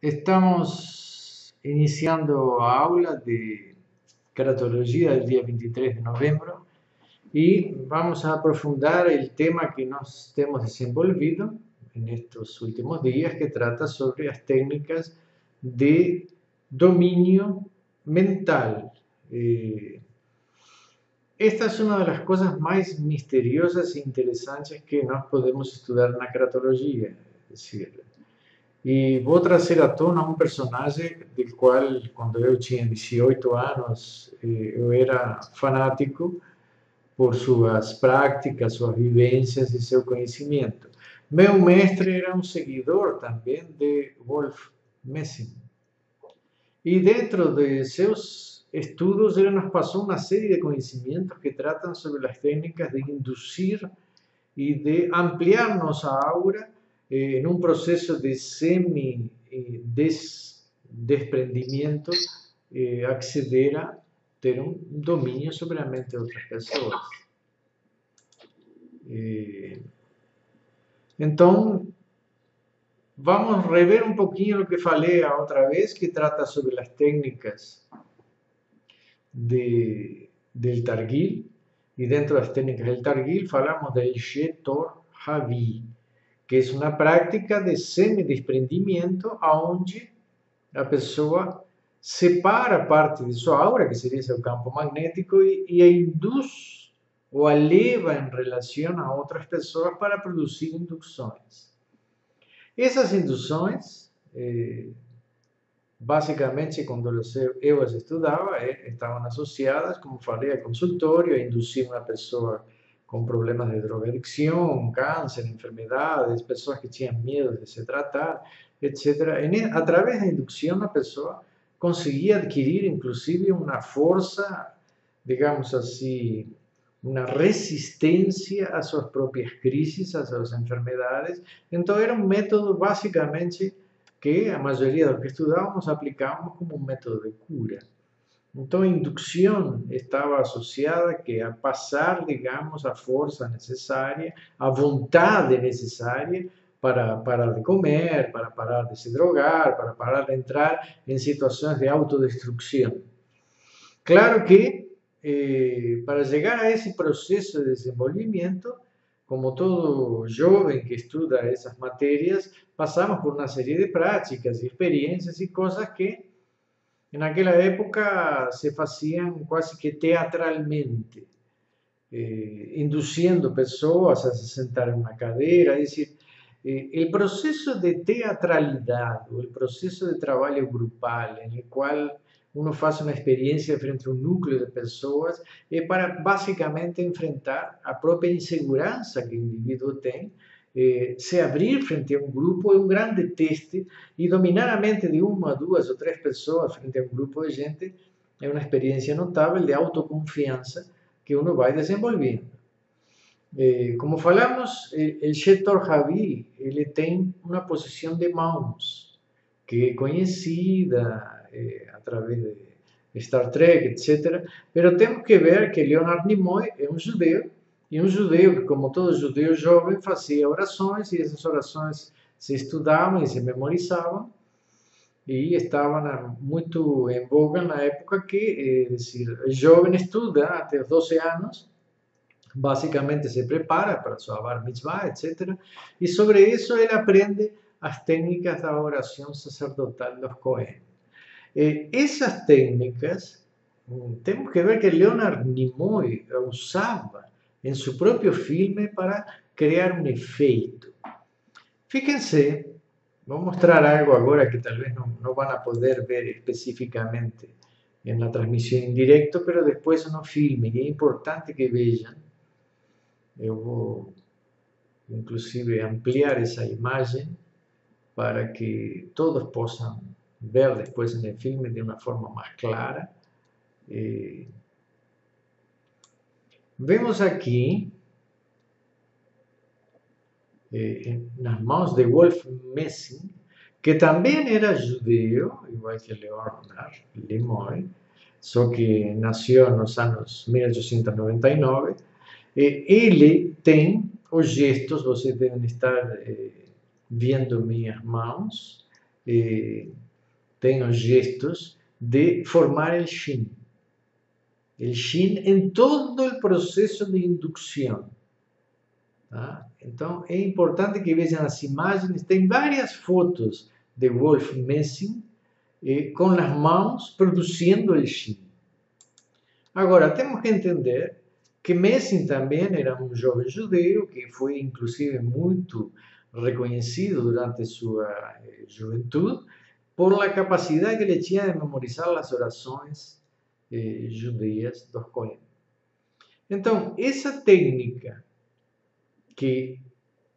Estamos iniciando a aula de Cratología del día 23 de novembro y vamos a aprofundar el tema que nos hemos desenvolvido en estos últimos días, que trata sobre las técnicas de dominio mental. Esta es una de las cosas más misteriosas e interesantes que nós podemos estudar na cratologia. Es decir, e vou trazer à tona um personagem do qual, quando eu tinha 18 anos, eu era fanático por suas práticas, suas vivências e seu conhecimento. Meu mestre era um seguidor também de Wolf Messing. E dentro de seus estudos, ele nos passou uma série de conhecimentos que tratam sobre as técnicas de induzir e de ampliar nossa aura en un proceso de semi-desprendimiento, acceder a ter un dominio sobre a mente de outras pessoas. Então, vamos rever um pouquinho o que falei a outra vez, que trata sobre as técnicas del Targil, e dentro das técnicas del Targil falamos del Shetor Havi, que é uma prática de semi-desprendimento, onde a pessoa separa parte de sua aura, que seria seu campo magnético, e a induz ou a leva em relação a outras pessoas para produzir induções. Essas induções, basicamente, quando eu as estudava, estavam associadas, como falei, a consultório, a induzir uma pessoa com problemas de drogadicção, câncer, enfermedades, pessoas que tinham medo de se tratar, etc. Através da indução, a pessoa conseguia adquirir, inclusive, uma força, digamos assim, uma resistência às suas próprias crises, às suas enfermedades. Então, era um método, basicamente, que a maioria do que estudávamos aplicávamos como um método de cura. Então, a indução estava associada a passar, digamos, a força necessária, a vontade necessária para parar de comer, para parar de se drogar, para parar de entrar em situações de autodestruição. Claro que, para chegar a esse processo de desenvolvimento, como todo jovem que estuda essas matérias, passamos por uma série de práticas, experiências e coisas que naquela época se faziam quase que teatralmente, induzindo pessoas a se sentar em uma cadeira. É decir, o processo de teatralidade, o processo de trabalho grupal, em qual uno faz uma experiência frente a um núcleo de pessoas, é para basicamente enfrentar a própria insegurança que o indivíduo tem. Se abrir frente a um grupo é um grande teste, e dominar a mente de uma, duas ou três pessoas frente a um grupo de gente é uma experiência notável de autoconfiança que uno vai desenvolvendo. Como falamos, o Shetor Havi, ele tem uma posição de mãos, que é conhecida através de Star Trek, etc. Mas temos que ver que Leonard Nimoy é um judeu, e um judeu que, como todo judeu jovem, fazia orações, e essas orações se estudavam e se memorizavam, e estavam muito em voga na época que, é decir, o jovem estuda até os 12 anos, basicamente se prepara para sua bar mitzvah, etc. E sobre isso ele aprende as técnicas da oração sacerdotal dos Cohen. Essas técnicas, temos que ver que Leonard Nimoy usava em seu próprio filme para criar um efeito. Fíjense, vou mostrar algo agora que talvez não vão poder ver especificamente na transmissão em direto, mas depois no filme, e é importante que vejam. Eu vou, inclusive, ampliar essa imagem para que todos possam ver depois no filme de uma forma mais clara. Vemos aqui, nas mãos de Wolf Messing, que também era judeu, igual que Leonard Nimoy, só que nasceu nos anos 1899. Ele tem os gestos, vocês devem estar vendo minhas mãos, tem os gestos de formar el Shin. El Shin em todo o processo de indução. Tá? Então, é importante que vejam as imagens. Tem várias fotos de Wolf Messing com as mãos produzindo o Shin. Agora, temos que entender que Messing também era um jovem judeu que foi, inclusive, muito reconhecido durante sua juventude por a capacidade que ele tinha de memorizar as orações judaias dos Cohen. Então, essa técnica que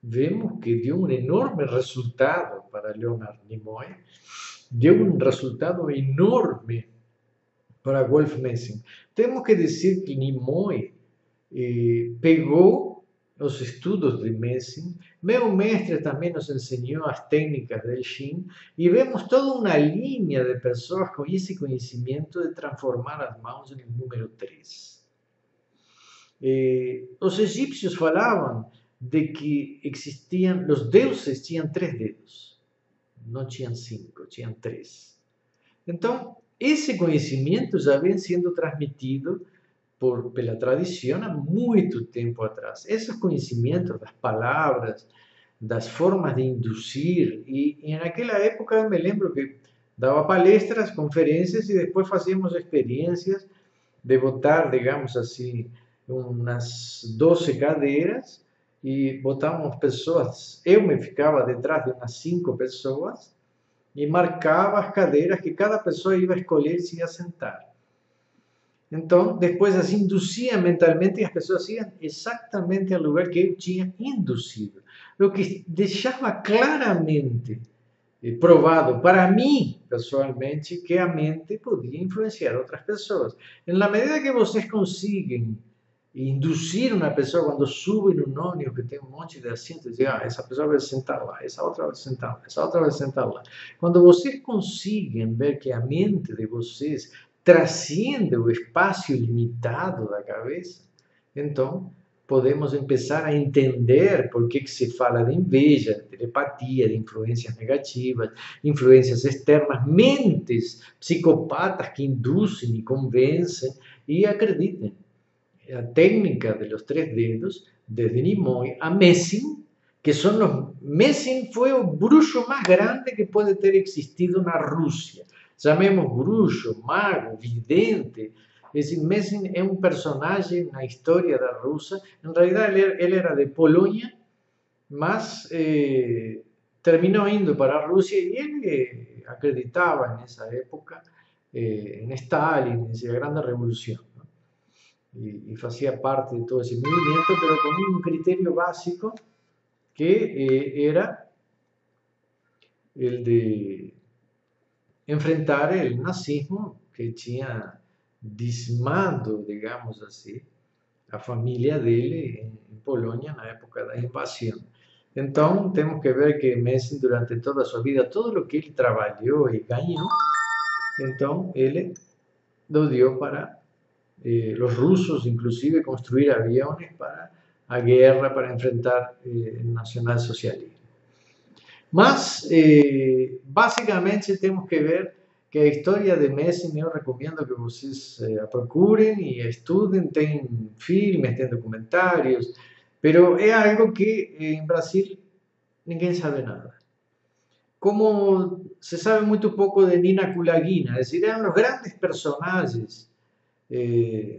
vemos que deu um enorme resultado para Leonard Nimoy, deu um resultado enorme para Wolf Messing. Temos que dizer que Nimoy pegou os estudos de Messing, meu mestre também nos ensinou as técnicas del Shin, e vemos toda uma linha de pessoas com esse conhecimento de transformar as mãos em número 3. Os egípcios falavam de que existiam, os deuses tinham 3 dedos, não tinham 5, tinham 3. Então, esse conhecimento já vem sendo transmitido pela tradição há muito tempo atrás. Esses conhecimentos das palavras, das formas de induzir, e naquela época eu me lembro que dava palestras, conferências, e depois fazíamos experiências de botar, digamos assim, umas 12 cadeiras, e botávamos pessoas, eu me ficava detrás de umas 5 pessoas, e marcava as cadeiras que cada pessoa ia escolher se ia sentar. Então, depois assim, induzia mentalmente e as pessoas iam exatamente ao lugar que eu tinha induzido. O que deixava claramente provado para mim, pessoalmente, que a mente podia influenciar outras pessoas. Na medida que vocês conseguem induzir uma pessoa quando sube num ônibus que tem um monte de assentos, dizer, essa pessoa vai sentar lá, essa outra vai sentar lá, essa outra vai sentar lá. Quando vocês conseguem ver que a mente de vocês transcende o espaço limitado da cabeça, então podemos começar a entender por que se fala de inveja, de telepatia, de influências negativas, influências externas, mentes psicopatas que induzem e convencem e acreditem. A técnica de los 3 dedos, desde Nimoy a Messing, que son los... Messing fue o bruxo más grande que pode ter existido na Rússia. Chamemos bruxo, mago, vidente. Esse Messing é um personagem na história da Rússia. Em realidade, ele era de Polônia, mas terminou indo para a Rússia e ele acreditava nessa época em Stalin, nessa grande revolução. Y hacía parte de todo ese movimiento, pero con un criterio básico que era el de enfrentar el nazismo que tinha dizimado, digamos assim, a família dele em Polônia na época da invasão. Então, temos que ver que Messing, durante toda a sua vida, todo o que ele trabalhou e ganhou, então ele lo deu para los rusos, inclusive, construir aviones para a guerra, para enfrentar el nacionalsocialismo. Mas, basicamente, temos que ver que a história de Messing, eu recomendo que vocês a procurem e a estudem. Tem filmes, tem documentários, pero é algo que em Brasil ninguém sabe nada. Como se sabe muito pouco de Nina Kulagina, es decir, eram os grandes personagens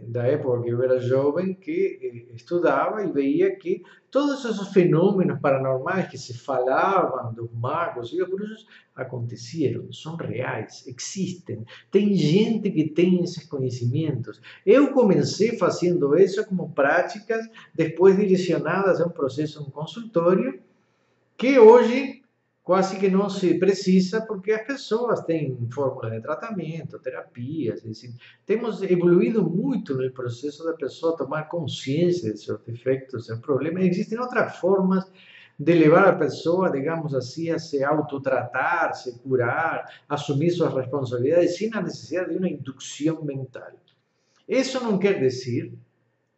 da época que eu era jovem, que estudava e veia que todos esses fenômenos paranormais que se falavam dos magos e dos bruxos aconteceram, são reais, existem. Tem gente que tem esses conhecimentos. Eu comecei fazendo isso como práticas, depois direcionadas a um processo, um consultório, que hoje quase que não se precisa, porque as pessoas têm fórmulas de tratamento, terapias, assim. Temos evoluído muito no processo da pessoa tomar consciência de seus defeitos, de seus problemas. Existem outras formas de levar a pessoa, digamos assim, a se autotratar, se curar, assumir suas responsabilidades, sem a necessidade de uma indução mental. Isso não quer dizer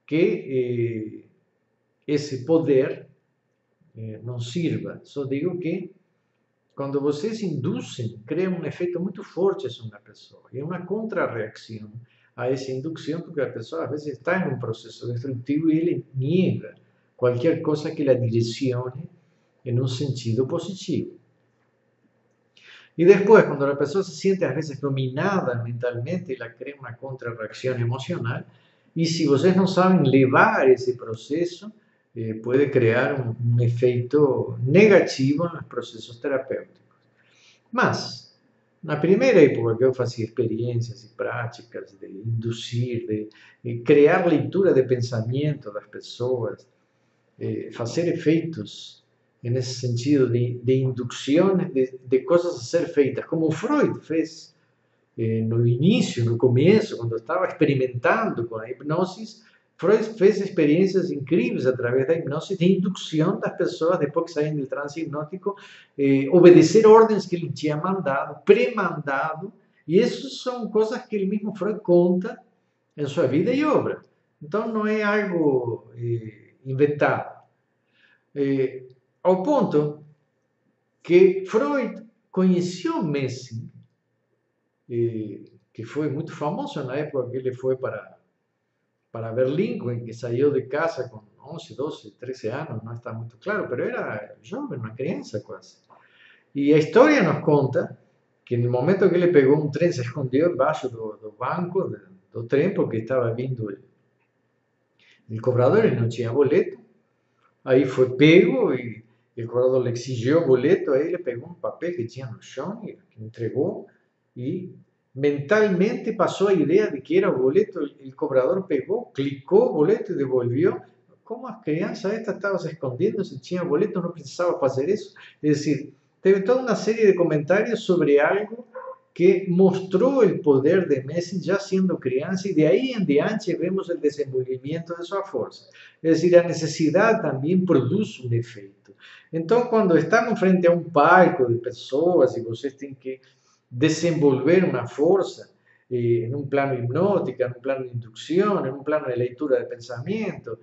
que esse poder não sirva, só digo que quando vocês induzem, cria um efeito muito forte sobre uma pessoa. E é uma contra-reação a essa indução, porque a pessoa às vezes está em um processo destrutivo e ele nega qualquer coisa que a direcione em um sentido positivo. E depois, quando a pessoa se sente às vezes dominada mentalmente, ela cria uma contra-reação emocional. E se vocês não sabem levar esse processo, pode criar um efeito negativo nos processos terapêuticos. Mas, na primeira época que eu fazia experiências e práticas de induzir, de criar leitura de pensamento das pessoas, fazer efeitos nesse sentido de indução de coisas a ser feitas, como Freud fez no início, no começo, quando estava experimentando com a hipnose. Freud fez experiências incríveis através da hipnose de indução das pessoas, depois que saíam do transe hipnótico, obedecer ordens que ele tinha mandado, pré-mandado, e essas são coisas que ele mesmo Freud conta em sua vida e obra. Então, não é algo inventado. Ao ponto que Freud conheceu Messing, que foi muito famoso na época que ele foi para Berlim, que saiu de casa com 11, 12, 13 anos, não está muito claro, mas era jovem, uma criança quase. E a história nos conta que no momento que ele pegou um trem, se escondeu debaixo do banco do trem, porque estava vindo o cobrador, ele não tinha boleto. Aí foi pego e o cobrador lhe exigiu o boleto, aí ele pegou um papel que tinha no chão e entregou e mentalmente passou a ideia de que era o boleto. O cobrador pegou, clicou o boleto e devolveu. Como a criança esta estava se escondendo, se tinha boleto, não precisava fazer isso. É decir, teve toda uma série de comentários sobre algo que mostrou o poder de Messing já sendo criança, e de aí em diante vemos o desenvolvimento de sua força. É decir, a necessidade também produz um efeito. Então, quando estamos frente a um palco de pessoas e vocês têm que desenvolver uma força em um plano hipnótico, em um plano de indução, em um plano de leitura de pensamento,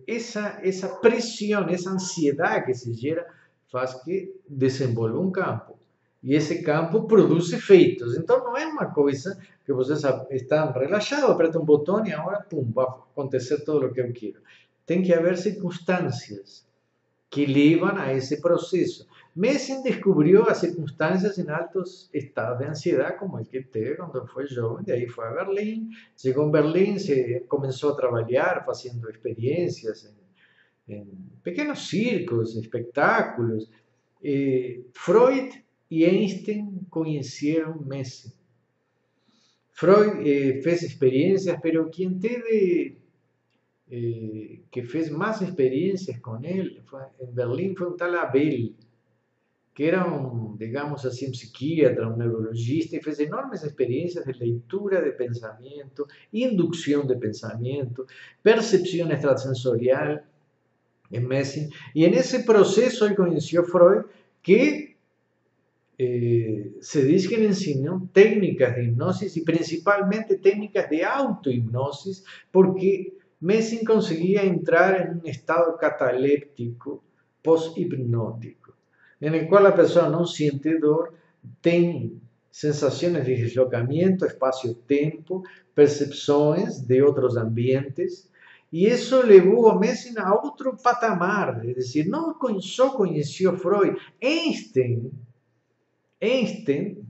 essa pressão, essa ansiedade que se gera faz que desenvolva um campo. E esse campo produz efeitos. Então, não é uma coisa que vocês estão relaxados, apertam um botão e agora, pum, vai acontecer tudo o que eu quero. Tem que haver circunstâncias que levam a esse processo. Messing descobriu as circunstâncias em altos estados de ansiedade, como o que teve quando foi jovem, de aí foi a Berlim, chegou em Berlim, começou a trabalhar, fazendo experiências em pequenos circos, espetáculos. Freud e Einstein conheceram Messing. Freud fez experiências, mas quem teve que fez mais experiências com ele em Berlim foi um tal Abel, que era digamos assim, psiquiatra, um neurologista, e fez enormes experiências de leitura de pensamento, indução de pensamento, percepção extrasensorial em Messing. E nesse processo ele conheceu Freud, que se diz que ele ensinou técnicas de hipnose e principalmente técnicas de auto-hipnose, porque Messing conseguia entrar em um estado cataléptico pós-hipnótico, em qual a pessoa não sente dor, tem sensações de deslocamento, espaço-tempo, percepções de outros ambientes, e isso levou a Messing a outro patamar. É decir, não só conheceu Freud, Einstein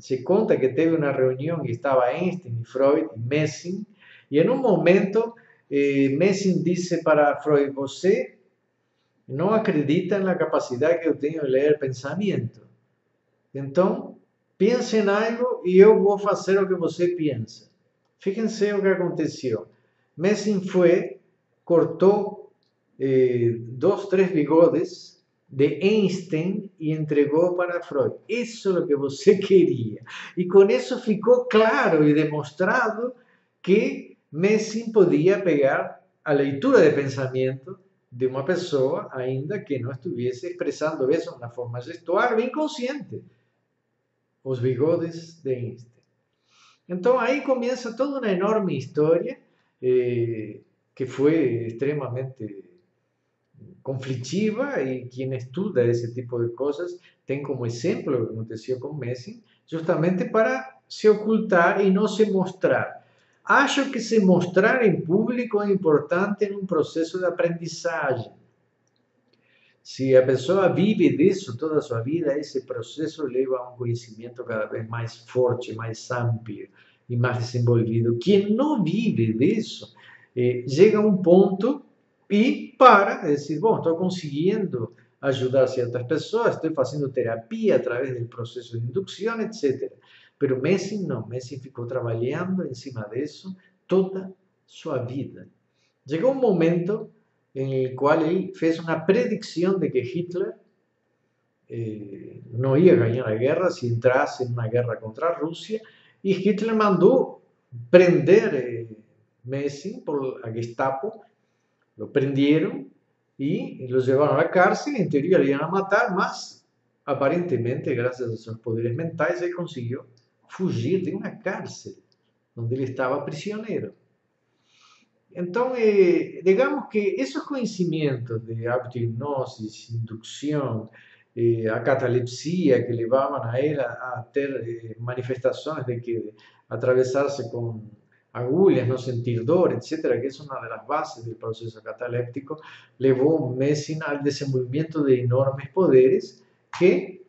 se conta que teve uma reunião e estava Einstein, Freud e Messing, e em um momento Messing disse para Freud: você não acredita na capacidade que eu tenho de ler pensamento. Então, pense em algo e eu vou fazer o que você pensa. Fíjense o que aconteceu. Messing foi, cortou 2, 3 bigodes de Einstein e entregou para Freud. Isso é o que você queria. E com isso ficou claro e demonstrado que Messing podia pegar a leitura de pensamento de uma pessoa, ainda que não estivesse expressando isso na forma gestual ou inconsciente. Os bigodes de Einstein. Então aí começa toda uma enorme história que foi extremamente conflictiva y quien estudia ese tipo de cosas ten como ejemplo lo que aconteció con Messi, justamente para se ocultar y no se mostrar. Acho que se mostrar en público es importante en un proceso de aprendizaje. Si a pessoa vive disso toda a sua vida, esse processo leva a um conhecimento cada vez mais forte, mais amplo e mais desenvolvido. Quem não vive disso, chega a um ponto e para, dizer, bom, estou conseguindo ajudar certas pessoas, estou fazendo terapia através do processo de indução, etc. Pero Messi não, Messi ficou trabalhando em cima disso toda sua vida. Chegou um momento en el cual él hizo una predicción de que Hitler no iba a ganar la guerra si entrase en una guerra contra Rusia, y Hitler mandó prender Messi por la Gestapo, lo prendieron y lo llevaron a la cárcel, en teoría le iban a matar, mas aparentemente gracias a sus poderes mentales él consiguió fugir de una cárcel donde él estaba prisionero. Entonces, digamos que esos conocimientos de autohipnosis, inducción, a catalepsia que llevaban a él a tener manifestaciones de que atravesarse con agulhas, no sentir dolor, etcétera, que es una de las bases del proceso cataléptico, llevó Messin al desenvolvimiento de enormes poderes que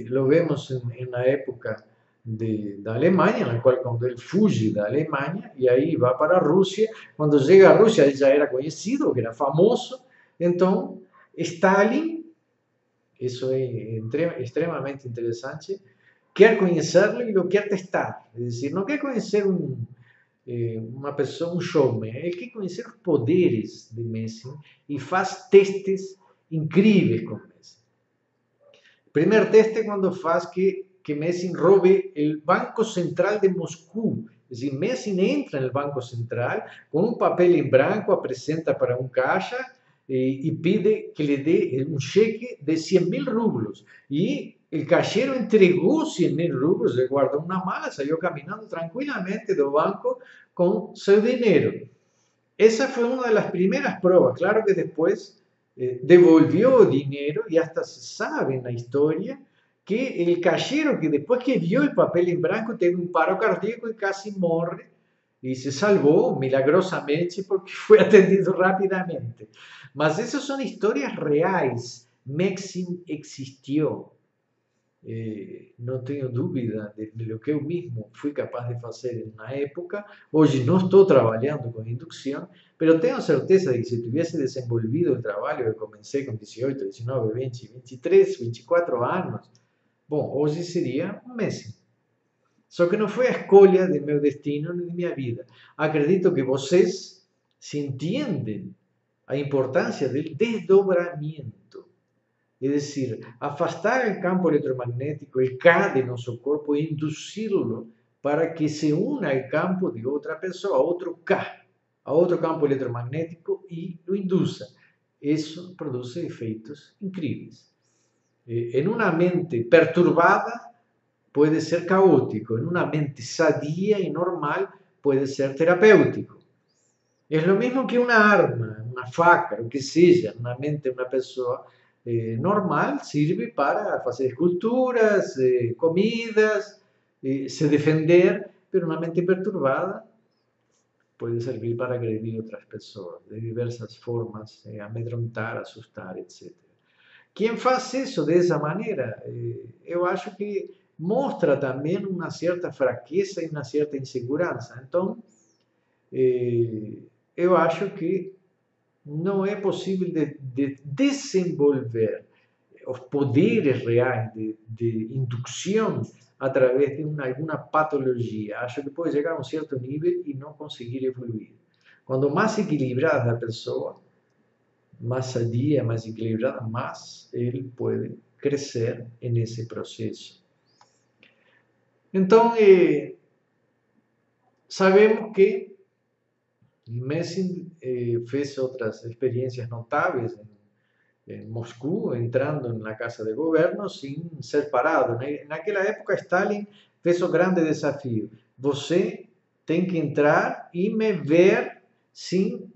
lo vemos en la época de Alemania, en la cual cuando él fuge de Alemania y ahí va para Rusia, cuando llega a Rusia él ya era conocido, que era famoso, entonces Stalin, eso es extremadamente interesante, quiere conocerlo y lo quiere testar, es decir, no quiere conocer una persona, un showman, él quiere conocer los poderes de Messi y hace testes increíbles con Messi. El primer teste cuando hace que Messi robe el Banco Central de Moscú. Es decir, Messi entra en el Banco Central con un papel en blanco, presenta para un caja y pide que le dé un cheque de 100.000 rublos. Y el cajero entregó 100.000 rublos, le guardó una mala, salió caminando tranquilamente del banco con su dinero. Esa fue una de las primeras pruebas. Claro que después devolvió dinero y hasta se sabe en la historia que el cajero que después que vio el papel en blanco tuvo un paro cardíaco y casi muere y se salvó milagrosamente porque fue atendido rápidamente. Mas esas son historias reales. Messi existió. No tengo dúvida de lo que yo mismo fui capaz de hacer en una época. Hoy no estoy trabajando con inducción, pero tengo certeza de que si tuviese desenvolvido el trabajo que comencé con 18, 19, 20, 23, 24 años, bom, hoje seria um Messi. Só que não foi a escolha de meu destino nem de minha vida. Acredito que vocês se entendem a importância do desdobramento. É decir, afastar o campo eletromagnético, o K de nosso corpo, e induzi-lo para que se una ao campo de outra pessoa, a outro K, a outro campo eletromagnético e o induza. Isso produz efeitos incríveis. En una mente perturbada puede ser caótico, en una mente sadía y normal puede ser terapéutico. Es lo mismo que una arma, una faca, lo que sea, una mente de una persona normal sirve para hacer esculturas, comidas, se defender, pero una mente perturbada puede servir para agredir a otras personas de diversas formas, amedrontar, asustar, etc. Quem faz isso dessa maneira, eu acho que mostra também uma certa fraqueza e uma certa insegurança. Então, eu acho que não é possível de desenvolver os poderes reais de indução através de alguma patologia. Acho que pode chegar a um certo nível e não conseguir evoluir. Quando mais equilibrada a pessoa, más sadia, más equilibrada, más él puede crecer en ese proceso. Entonces, sabemos que Messi hizo otras experiencias notables en Moscú, entrando en la casa de gobierno sin ser parado. En aquella época, Stalin hizo grande desafío. Você tem que entrar y me ver sin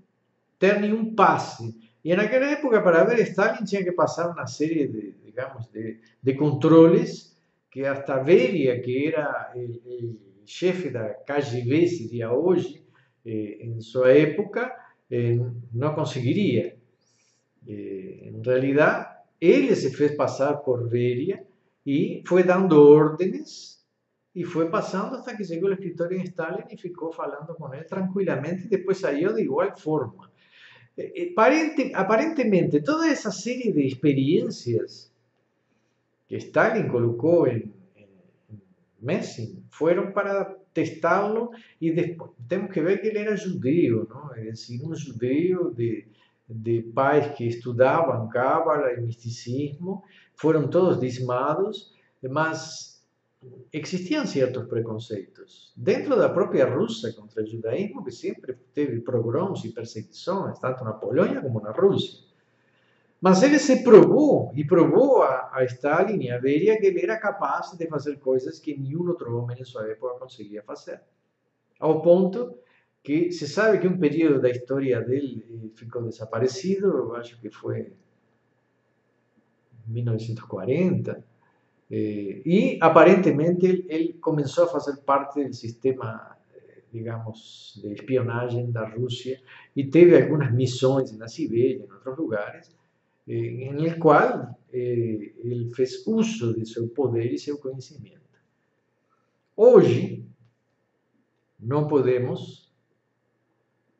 ter nenhum passe. Y en aquella época, para ver a Stalin, tinha que pasar una serie de, digamos, de controles que hasta Beria, que era el jefe da KGB, sería hoy, en su época, no conseguiría. En realidad, él se fez pasar por Beria y fue dando órdenes y fue pasando hasta que llegó el escritorio de Stalin y ficou falando con él tranquilamente y después salió de igual forma. Aparentemente, toda esa serie de experiencias que Stalin colocó en Messing fueron para testarlo y después tenemos que ver que él era judío, ¿no? Es decir, un judío de pais que estudaban Cábala y misticismo, fueron todos diezmados, mas existían ciertos preconceitos dentro da própria Rússia contra o judaísmo, que sempre teve pogroms e perseguições, tanto na Polônia como na Rússia. Mas ele se provou e provou a Stalin e a Beria que ele era capaz de fazer coisas que nenhum outro homem em sua época conseguia fazer. Ao ponto que se sabe que um período da história dele ficou desaparecido, eu acho que foi em 1940, y aparentemente él comenzó a hacer parte del sistema, digamos, de espionaje de Rusia y tuvo algunas misiones en la Siberia y en otros lugares, en el cual él fez uso de su poder y su conocimiento. Hoy no podemos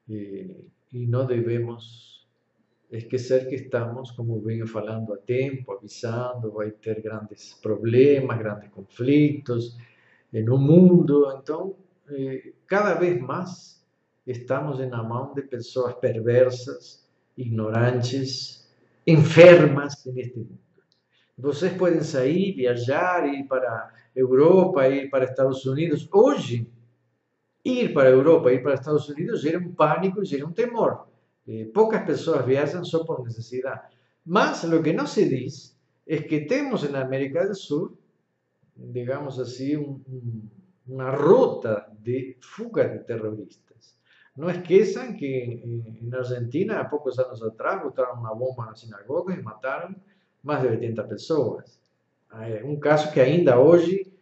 y no debemos esquecer que estamos, como vengo falando a tempo, avisando, vai ter grandes problemas, grandes conflitos no mundo. Então, cada vez mais estamos na mão de pessoas perversas, ignorantes, enfermas neste mundo. Vocês podem sair, viajar, ir para a Europa, ir para Estados Unidos. Hoje, ir para a Europa, ir para Estados Unidos gera um pânico, gera um temor. Pocas pessoas viajan só por necesidad. Mas lo que no se dice es que tenemos en América del Sur, digamos así, una ruta de fuga de terroristas. No esqueçam que en Argentina, a pocos años atrás, botaron una bomba en la sinagoga y mataron más de 80 personas. Un caso que ainda hoy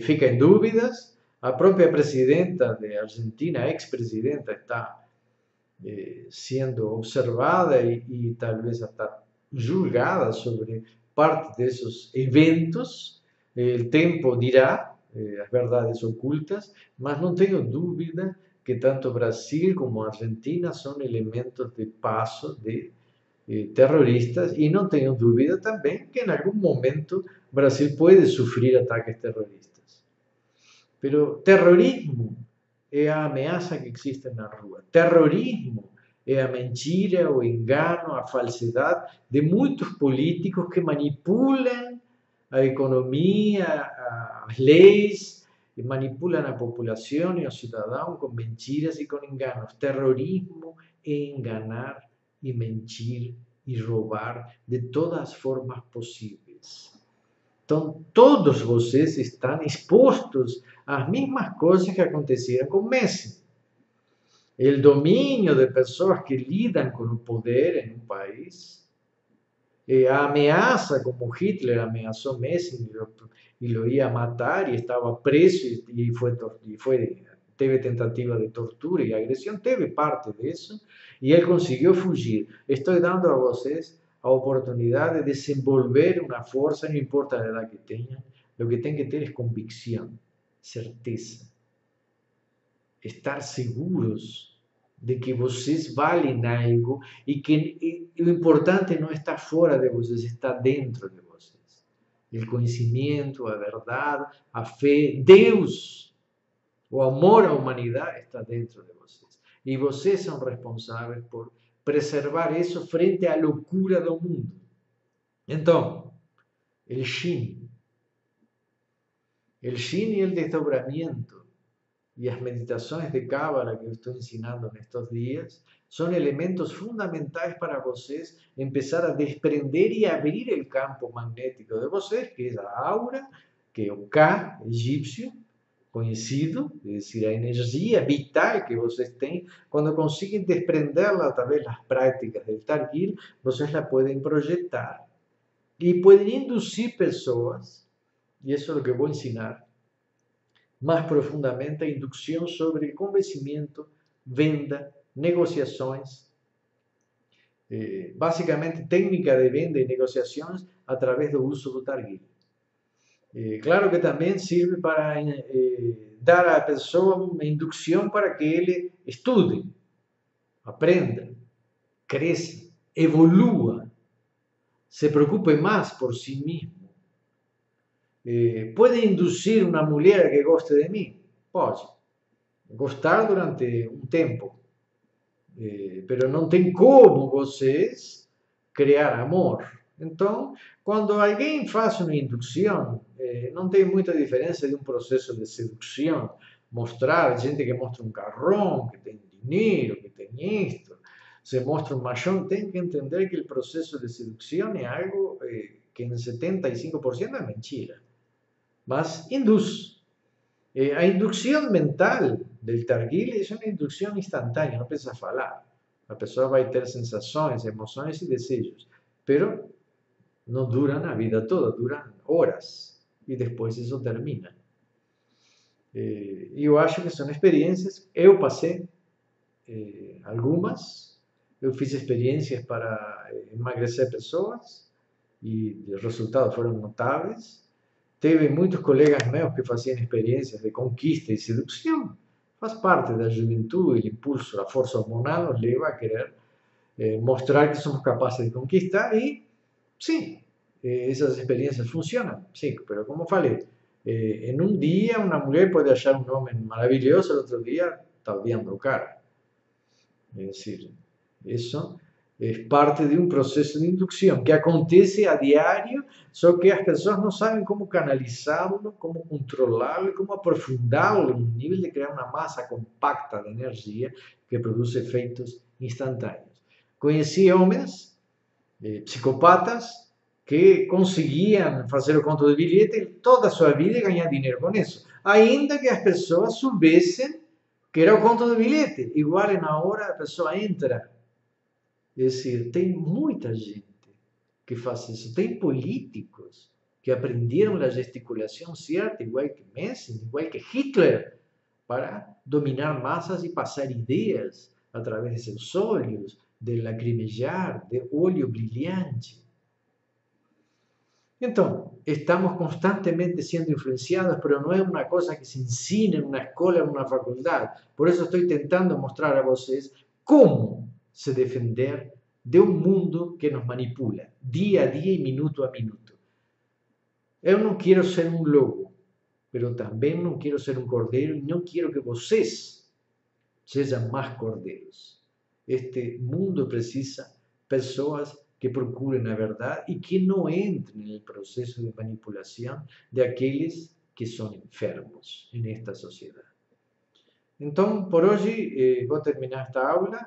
fica en dúvidas. A propia presidenta de Argentina, ex-presidenta, está siendo observada y tal vez hasta julgada sobre parte de esos eventos. El tiempo dirá las verdades ocultas, mas no tengo duda que tanto Brasil como Argentina son elementos de paso de terroristas y no tengo duda también que en algún momento Brasil puede sufrir ataques terroristas. Pero terrorismo é a ameaça que existe na rua. Terrorismo é a mentira, o engano, a falsidade de muitos políticos que manipulam a economia, as leis, e manipulam a população e o cidadão com mentiras e com enganos. Terrorismo é enganar e mentir e roubar de todas as formas possíveis. Então, todos vocês estão expostos às mesmas coisas que aconteceram com Messi. O domínio de pessoas que lidam com o poder em um país, a ameaça como Hitler ameaçou Messi e lo ia matar e estava preso e teve tentativa de tortura e agressão, teve parte disso e ele conseguiu fugir. Estou dando a vocês a oportunidad de desenvolver una fuerza, no importa la edad que tengan, lo que tienen que tener es convicción, certeza, estar seguros de que vocês valem algo y que lo importante no está fuera de vocês, está dentro de vocês. El conocimiento, a verdad, a fe, Deus, o amor à humanidade está dentro de vocês. E vocês são responsáveis por preservar isso frente à loucura do mundo. Então, o Shin e o desdobramento e as meditações de Cábala que eu estou ensinando nestes dias são elementos fundamentais para vocês começar a desprender e abrir o campo magnético de vocês, que é a aura, que é o Ka egípcio, conhecido, é decir, a energia vital que vocês têm, quando conseguem desprendê-la através das práticas del Targil, vocês la podem projetar e podem induzir pessoas, e isso é o que eu vou ensinar mais profundamente, a indução sobre convencimento, venda, negociações, basicamente técnica de venda e negociações através do uso do Targil. Claro que também serve para dar à pessoa uma indução para que ele estude, aprenda, cresça, evolua, se preocupe mais por si mesmo. Pode induzir uma mulher que goste de mim? Pode. Gostar durante um tempo. Mas não tem como vocês criar amor. Então, quando alguém faz uma indução, não tem muita diferença de um processo de sedução. Mostrar, gente que mostra um carrão, que tem dinheiro, que tem isto, se mostra um machão, tem que entender que o processo de sedução é algo que em 75% é mentira. Mas induz. A indução mental del Targil é uma indução instantânea, não precisa falar. A pessoa vai ter sensações, emoções e desejos, mas não duram a vida toda, duram horas e depois isso termina. Eu acho que são experiências, eu passei algumas, eu fiz experiências para emagrecer pessoas e os resultados foram notáveis. Teve muitos colegas meus que faziam experiências de conquista e sedução. Faz parte da juventude, o impulso, a força hormonal nos leva a querer mostrar que somos capazes de conquistar e, sim, essas experiências funcionam, sim, mas como falei, em um dia uma mulher pode achar um homem maravilhoso, no outro dia está odiando o cara. É decir, isso é parte de um processo de indução que acontece a diário, só que as pessoas não sabem como canalizá-lo, como controlá-lo, como aprofundá-lo em um nível de criar uma massa compacta de energia que produz efeitos instantâneos. Conheci homens, psicopatas, que conseguiam fazer o conto de bilhete toda a sua vida e ganhar dinheiro com isso, ainda que as pessoas soubessem que era o conto de bilhete. Igual na hora a pessoa entra. É decir, tem muita gente que faz isso. Tem políticos que aprenderam a gesticulação certa, igual que Messi, igual que Hitler, para dominar massas e passar ideias através de seus olhos, de lacrimejar, de olho brilhante. Então, estamos constantemente sendo influenciados, mas não é uma coisa que se ensina em uma escola, em uma faculdade. Por isso estou tentando mostrar a vocês como se defender de um mundo que nos manipula, dia a dia e minuto a minuto. Eu não quero ser um lobo, mas também não quero ser um cordeiro e não quero que vocês sejam mais cordeiros. Este mundo precisa de pessoas que procurem a verdade e que não entrem no processo de manipulação daqueles que são enfermos nesta sociedade. Então, por hoje, vou terminar esta aula.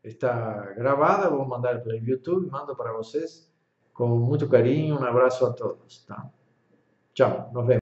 Está gravada, vou mandar para o YouTube, mando para vocês com muito carinho. Um abraço a todos. Tá? Tchau, nos vemos.